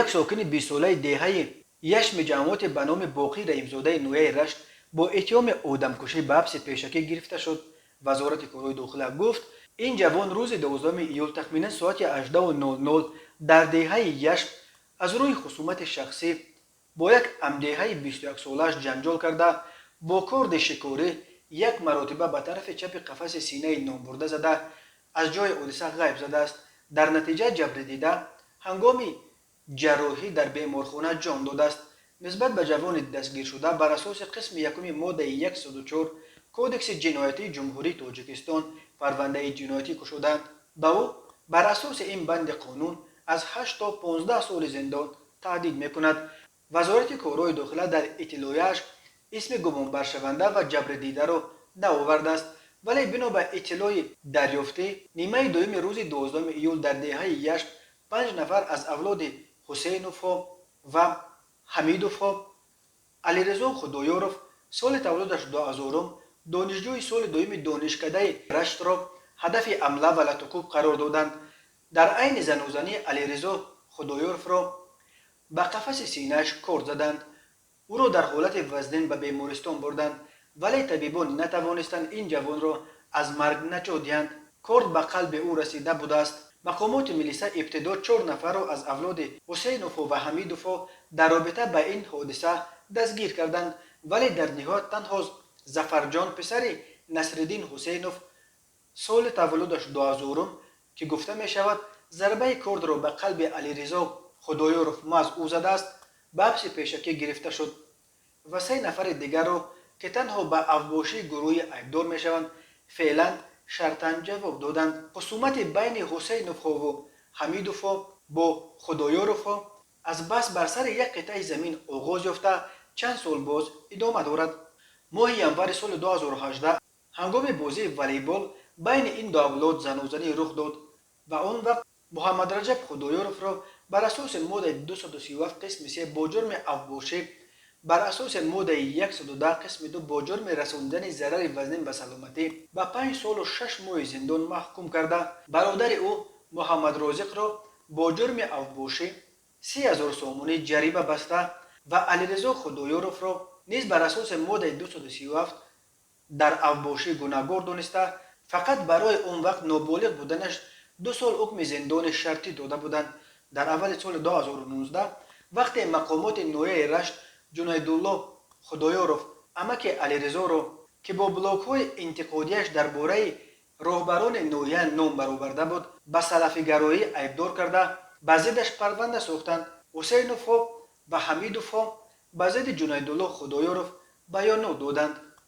یک ساکن 20 ساله دهه یشم جماعت به نام باقی رحیمزاده نویه رشت با اتهام آدمکشی به حبس پیشکی گرفته شد. وزارت کارهای داخله گفت این جوان روز 12 ایول تخمینا ساعت 18:00 در دهه یشم از روی خصومت شخصی با یک همدهه 21 سالش جنجال کرده با کارد شکاری یک مرتبه به طرف چپ قفس سینه نامبرده زده از جای حادثه غیب زده است. در نتیجه جبر دیده هنگام جراحی در بیمارخانه جان داده است. نسبت به جوان دستگیر شده بر اساس قسم یکم ماده 104 کودکس جنایتی جمهوری تاجیکستان پرونده جنایتی گشودند. به او بر اساس این بند قانون از 8 تا 15 سال زندان تهدید میکند. وزارت کارهای داخله در اطلاعیه‌اش اسم گمانبر شونده و جبر دیده را نآورده است، ولی بنا به اطلاع دریافته نیمه دوم روز 12 ایول در دهه یشم 5 نفر از اولاد حسینوف و حمیدوف علیرضا خدایارف سال تولدش 2000 دانشجوی سال دوم دانشکده رشت را هدف حمله و لطکوب قرار دادند. در عین زنوزنی علیرضا خدایارف را به قفس سینه‌اش کارد زدند. او را در حالت وزنین به بیمارستان بردند، ولی طبیبان نتوانستند این جوان را از مرگ نجات دهند. کارد به قلب او رسیده بوده است. مقامات ملیسا ابتدا 4 نفر را از اولاد حسینوف و حمیدوف در رابطه با این حادثه دستگیر کردند، ولی در نهایت تنها ظفرجان پسر نصرالدین حسینوف سال تولدش 2000 که گفته می شود ضربه کارد را به قلب علیرضا خدایارف ماز او زده است به حبس پیشکی گرفته شد و 3 نفر دیگر را که تنها به افباشی گروهی عیبدار می شوند فعلا شرطاً جواب دادند. خصومت بین حسینوف و حمیدوف با خدایارف از بس بر سر یک قطعه زمین آغاز یافته چند سال باز ادامه دارد. ماه ینور سال 2018 هنگام بازی والیبال بین این دو اولاد زنوزنی رخ داد و آن وقت محمد رجب خدایارف را بر اساس ماده 237 قسم 3 با جرم افباشی بر اساس ماده 110 قسم 2 با جرم رساندن ضرر وزنین به سلامتی به 5 سال و 6 ماه زندان محکوم کرده. برادر او محمد رازق را با جرم افباشی 3000 سومانی جریمه بسته و علیرضا خدایارف را نیز بر اساس ماده 237 در افباشی گناهکار دانسته فقط برای اون وقت نابالغ بودنش 2 سال حکم زندان شرطی داده بودند. در اول سال 2019 وقتی مقامات نویه رشت جنیدالله خدایارف عمک علیرضا را که با بلاک‌های انتقادیش درباره راهبران نویه نام برآورده بود به سلفی‌گرایی عیبدار کرده به ضدش پرونده ساختند. حسینوف و حمیدوف به ضد جنیدالله خدایارف بیانات دادند.